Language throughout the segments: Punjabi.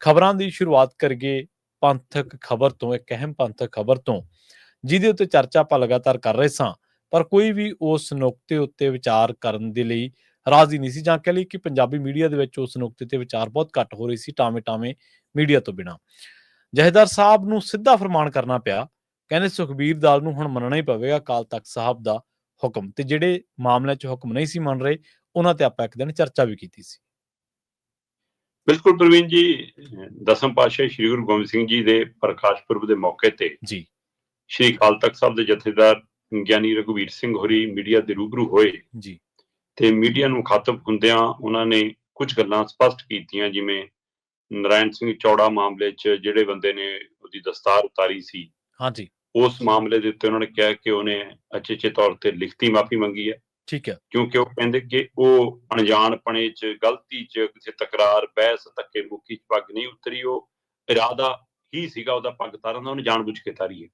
ਖਬਰਾਂ ਦੀ ਸ਼ੁਰੂਆਤ ਕਰੀਏ ਪੰਥਕ ਖਬਰ ਤੋਂ, ਇੱਕ ਅਹਿਮ ਪੰਥਕ ਖਬਰ ਤੋਂ, ਜਿਹਦੇ ਉੱਤੇ ਚਰਚਾ ਆਪਾਂ ਲਗਾਤਾਰ ਕਰ ਰਹੇ ਸਾਂ, ਪਰ ਕੋਈ ਵੀ ਉਸ ਨੁਕਤੇ ਉੱਤੇ ਵਿਚਾਰ ਕਰਨ ਦੇ ਲਈ ਰਾਜ਼ੀ ਨਹੀਂ ਸੀ, ਜਾਂ ਕਹਿ ਲਈ ਕਿ ਪੰਜਾਬੀ ਮੀਡੀਆ ਦੇ ਵਿੱਚ ਉਸ ਨੁਕਤੇ ਤੇ ਵਿਚਾਰ ਬਹੁਤ ਘੱਟ ਹੋ ਰਹੀ ਸੀ, ਟਾਵੇਂ ਮੀਡੀਆ ਤੋਂ ਬਿਨਾਂ। ਜਥੇਦਾਰ ਸਾਹਿਬ ਨੂੰ ਸਿੱਧਾ ਫਰਮਾਨ ਕਰਨਾ ਪਿਆ, ਕਹਿੰਦੇ ਸੁਖਬੀਰ ਦਲ ਨੂੰ ਹੁਣ ਮੰਨਣਾ ਹੀ ਪਵੇਗਾ ਅਕਾਲ ਤਖਤ ਸਾਹਿਬ ਦਾ ਹੁਕਮ, ਤੇ ਜਿਹੜੇ ਮਾਮਲਿਆਂ 'ਚ ਹੁਕਮ ਨਹੀਂ ਸੀ ਮੰਨ ਰਹੇ ਉਹਨਾਂ ਤੇ ਆਪਾਂ ਇੱਕ ਦਿਨ ਚਰਚਾ ਵੀ ਕੀਤੀ ਸੀ। ਬਿਲਕੁਲ ਪ੍ਰਵੀਨ ਜੀ, ਦਸਮ ਪਾਤਸ਼ਾਹ ਸ੍ਰੀ ਗੁਰੂ ਗੋਬਿੰਦ ਸਿੰਘ ਜੀ ਦੇ ਪ੍ਰਕਾਸ਼ ਪੁਰਬ ਦੇ ਮੌਕੇ ਤੇ ਜੀ ਸ੍ਰੀ ਅਕਾਲ ਤਖਤ ਸਾਹਿਬ ਦੇ ਜਥੇਦਾਰ ਗਿਆਨੀ ਰਘੁਵੀਰ ਸਿੰਘ ਹੋਰੀ ਮੀਡੀਆ ਦੇ ਰੂਬਰੂ ਹੋਏ ਜੀ ਤੇ ਮੀਡੀਆ ਨੂੰ ਮੁਖਾਤਬ ਹੁੰਦਿਆਂ ਉਹਨਾਂ ਨੇ ਕੁਝ ਗੱਲਾਂ ਸਪਸ਼ਟ ਕੀਤੀਆਂ, ਜਿਵੇਂ ਨਾਰਾਇਣ ਸਿੰਘ ਚੌੜਾ ਮਾਮਲੇ 'ਚ ਜਿਹੜੇ ਬੰਦੇ ਨੇ ਉਹਦੀ ਦਸਤਾਰ ਉਤਾਰੀ ਸੀ, ਹਾਂਜੀ ਉਸ ਮਾਮਲੇ ਦੇ ਉੱਤੇ ਉਹਨਾਂ ਨੇ ਕਿਹਾ ਕਿ ਉਹਨੇ ਅਚੇਚੇ ਤੌਰ ਤੇ ਲਿਖਤੀ ਮਾਫੀ ਮੰਗੀ ਹੈ, ਠੀਕ ਹੈ, ਕਿਉਂਕਿ ਉਹ ਕਹਿੰਦੇ ਕਿ ਉਹ ਅਣਜਾਣਪਣੇ 'ਚ, ਗਲਤੀ 'ਚ, ਕਿਸੇ ਤਕਰਾਰ, ਬਹਿਸ, ਧੱਕੇ ਮੁੱਕੀ 'ਚ ਪੱਗ ਨਹੀਂ ਉਤਰੀ, ਉਹ ਇਰਾਦਾ ਹੀ ਸੀਗਾ ਉਹਦਾ ਪੱਗ ਤਾਰਨ ਦਾ, ਉਹਨੇ ਜਾਣਬੁੱਝ ਕੇ ਤਾਰੀ ਹੈ।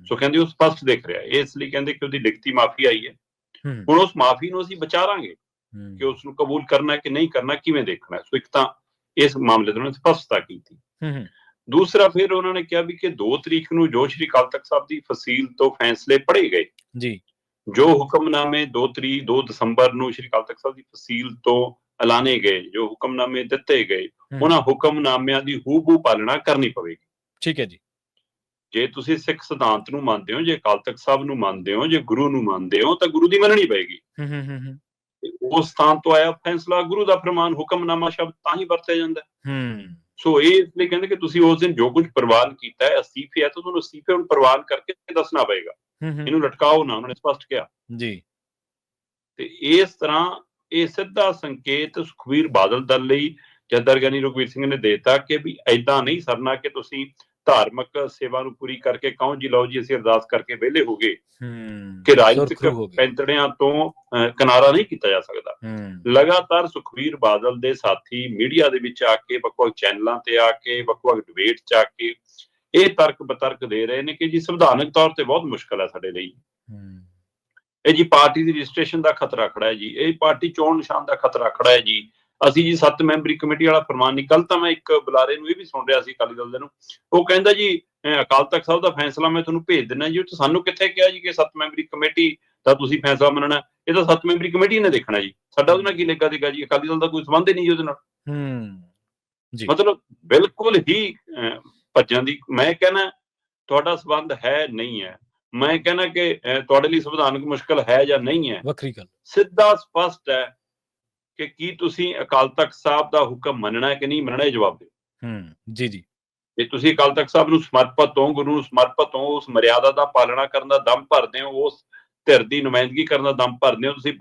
ਸੋ ਕਹਿੰਦੇ ਉਹ ਸਪਸ਼ਟ ਦਿਖ ਰਿਹਾ, ਇਸ ਲਈ ਕਹਿੰਦੇ ਕਿ ਉਹਦੀ ਲਿਖਤੀ ਮਾਫੀ ਆਈ ਹੈ। ਹੁਣ ਉਸ ਮਾਫੀ ਨੂੰ ਅਸੀਂ ਵਿਚਾਰਾਂਗੇ ਕਿ ਉਸ ਨੂੰ ਕਬੂਲ ਕਰਨਾ ਕਿ ਨਹੀਂ ਕਰਨਾ, ਕਿਵੇਂ ਦੇਖਣਾ। ਸੋ ਇੱਕ ਤਾਂ ਇਸ ਮਾਮਲੇ ਤੇ ਉਹਨਾਂ ਨੇ ਸਪਸ਼ਟਤਾ ਕੀਤੀ। ਦੂਸਰਾ, ਫਿਰ ਉਹਨਾਂ ਨੇ ਕਿਹਾ ਵੀ ਕਿ 2 ਤਰੀਕ ਨੂੰ ਜੋ ਸ੍ਰੀ ਅਕਾਲ ਤਖਤ ਸਾਹਿਬ ਦੀ ਫਸੀਲ ਤੋਂ ਫੈਸਲੇ ਪੜ੍ਹੇ ਗਏ ਜੀ, ਜੋ ਹੁਕਮਨਾਮੇ 2 ਦਸੰਬਰ ਨੂੰ ਸ੍ਰੀ ਅਕਾਲ ਤਖਤ ਸਾਹਿਬ ਦੀ ਫਸੀਲ ਤੋਂ ਐਲਾਨੇ ਗਏ, ਜੋ ਹੁਕਮਨਾਮੇ ਦਿੱਤੇ ਗਏ, ਉਹਨਾਂ ਹੁਕਮਨਾਮਿਆਂ ਦੀ ਹੂਬਹੂ ਪਾਲਣਾ ਕਰਨੀ ਪਵੇਗੀ। ਠੀਕ ਹੈ ਜੀ। ਜੇ ਤੁਸੀਂ ਸਿੱਖ ਸਿਧਾਂਤ ਨੂੰ ਮੰਨਦੇ ਹੋ, ਜੇ ਅਕਾਲ ਤਖਤ ਸਾਹਿਬ ਨੂੰ ਮੰਨਦੇ ਹੋ, ਜੇ ਗੁਰੂ ਨੂੰ ਮੰਨਦੇ ਹੋ, ਤਾਂ ਗੁਰੂ ਦੀ ਮੰਨਣੀ ਪਏਗੀ। ਉਸ ਸਥਾਨ ਤੋਂ ਆਇਆ ਫੈਸਲਾ ਗੁਰੂ ਦਾ ਫਰਮਾਨ, ਹੁਕਮਨਾਮਾ ਸ਼ਬਦ ਤਾਂ ਹੀ ਵਰਤਿਆ ਜਾਂਦਾ। ਸੋ ਇਹ ਇਸ ਲਈ ਕਹਿੰਦੇ ਕਿ ਤੁਸੀਂ ਉਸ ਦਿਨ ਜੋ ਕੁਝ ਪ੍ਰਵਾਨ ਕੀਤਾ ਹੈ, ਅਸਤੀਫੇ ਹੈ, ਤਾਂ ਤੁਹਾਨੂੰ ਅਸਤੀਫੇ ਨੂੰ ਪ੍ਰਵਾਨ ਕਰਕੇ ਦੱਸਣਾ ਪਏਗਾ, ਇਹਨੂੰ ਲਟਕਾਓ ਨਾ, ਉਹਨਾਂ ਨੇ ਸਪਸ਼ਟ ਕਿਹਾ ਜੀ। ਤੇ ਇਸ ਤਰ੍ਹਾਂ ਇਹ ਸਿੱਧਾ ਸੰਕੇਤ ਸੁਖਬੀਰ ਬਾਦਲ ਦਲ ਲਈ ਜਥੇਦਾਰ ਗਿਆਨੀ ਰਘੁਵੀਰ ਸਿੰਘ ਨੇ ਦੇਤਾ ਕਿ ਵੀ ਏਦਾਂ ਨਹੀਂ ਸਰਨਾ ਕਿ ਤੁਸੀਂ ਧਾਰਮਿਕ ਸੇਵਾ ਨੂੰ ਪੂਰੀ ਕਰਕੇ ਕਹੋ ਜੀ ਲਓ ਜੀ ਅਸੀਂ ਅਰਦਾਸ ਕਰਕੇ ਵਿਹਲੇ ਹੋ ਗਏ, ਕਿ ਰਾਜਨੀਤਿਕ ਪੈਂਤੜਿਆਂ ਤੋਂ ਕਿਨਾਰਾ ਨਹੀਂ ਕੀਤਾ ਜਾ ਸਕਦਾ। ਲਗਾਤਾਰ ਸੁਖਬੀਰ ਬਾਦਲ ਦੇ ਸਾਥੀ ਮੀਡੀਆ ਦੇ ਵਿੱਚ ਆ ਕੇ, ਵੱਖ-ਵੱਖ ਚੈਨਲਾਂ ਤੇ ਆ ਕੇ, ਵੱਖ-ਵੱਖ ਡਿਬੇਟ 'ਚ ਆ ਕੇ ਇਹ ਤਰਕ ਬਤਰਕ ਦੇ ਰਹੇ ਨੇ ਕਿ ਜੀ ਸੰਵਿਧਾਨਕ ਤੌਰ ਤੇ ਬਹੁਤ ਮੁਸ਼ਕਲ ਹੈ ਸਾਡੇ ਲਈ, ਇਹ ਜੀ ਪਾਰਟੀ ਦੀ ਰਜਿਸਟ੍ਰੇਸ਼ਨ ਦਾ ਖਤਰਾ ਖੜਾ ਹੈ ਜੀ, ਇਹ ਪਾਰਟੀ ਚੋਣ ਨਿਸ਼ਾਨ ਦਾ ਖਤਰਾ ਖੜਾ ਹੈ ਜੀ, ਅਸੀਂ ਜੀ 7 ਮੈਂਬਰੀ ਕਮੇਟੀ ਵਾਲਾ ਫਰਮਾਨ ਨਹੀਂ। ਕੱਲ ਤਾਂ ਮੈਂ ਇੱਕ ਬੁਲਾਰੇ ਨੂੰ ਇਹ ਵੀ ਸੁਣ ਰਿਹਾ ਸੀ ਅਕਾਲੀ ਦਲ ਦੇ ਨੂੰ, ਉਹ ਕਹਿੰਦਾ ਜੀ ਅਕਾਲ ਤਖਤ ਸਾਹਿਬ ਦਾ ਫੈਸਲਾ ਮੈਂ ਤੁਹਾਨੂੰ ਭੇਜ ਦਿੰਦਾ ਜੀ, ਉਹ 'ਚ ਸਾਨੂੰ ਕਿੱਥੇ ਕਿਹਾ ਜੀ ਕਿ 7 ਮੈਂਬਰੀ ਕਮੇਟੀ ਦਾ ਤੁਸੀਂ ਫੈਸਲਾ ਮੰਨਣਾ, ਇਹ ਤਾਂ 7 ਮੈਂਬਰੀ ਕਮੇਟੀ ਨੇ ਦੇਖਣਾ ਜੀ, ਸਾਡਾ ਉਹਦੇ ਨਾਲ ਕੀ ਲੱਗਾ ਦੇਗਾ ਜੀ, ਅਕਾਲੀ ਦਲ ਦਾ ਕੋਈ ਸੰਬੰਧ ਹੀ ਨਹੀਂ ਜੀ ਉਹਦੇ ਨਾਲ। ਮਤਲਬ ਬਿਲਕੁਲ ਹੀ ਭੱਜਣ ਦੀ, ਮੈਂ ਕਹਿਣਾ ਤੁਹਾਡਾ ਸੰਬੰਧ ਹੈ ਨਹੀਂ ਹੈ, ਮੈਂ ਕਹਿਣਾ ਕਿ ਤੁਹਾਡੇ ਲਈ ਸੰਵਿਧਾਨਕ ਮੁਸ਼ਕਲ ਹੈ ਜਾਂ ਨਹੀਂ ਹੈ, ਵੱਖਰੀ ਗੱਲ, ਸਿੱਧਾ ਸਪਸ਼ਟ ਹੈ ਕਿ ਕੀ ਤੁਸੀਂ ਅਕਾਲ ਤਖਤ ਸਾਹਿਬ ਦਾ ਹੁਕਮ ਮੰਨਣਾ ਹੈ ਕਿ ਨਹੀਂ ਮੰਨਣਾ, ਇਹ ਜਵਾਬ ਦਿਓ। ਜੀ ਜੀ, ਜੇ ਤੁਸੀਂ ਅਕਾਲ ਤਖਤ ਸਾਹਿਬ ਨੂੰ ਸਮਰਪਿਤ ਹੋ, ਗੁਰੂ ਨੂੰ ਸਮਰਪਿਤ ਹੋ, ਉਸ ਮਰਿਆਦਾ ਦਾ ਪਾਲਣਾ ਕਰਨ ਦਾ ਦਮ ਭਰਦੇ ਹੋ, ਉਸ ਧਿਰ ਦੀ ਨੁਮਾਇੰਦਗੀ ਕਰਨ ਦਾ ਦਮ ਭਰਦੇ ਹੋ, ਤੁਸੀਂ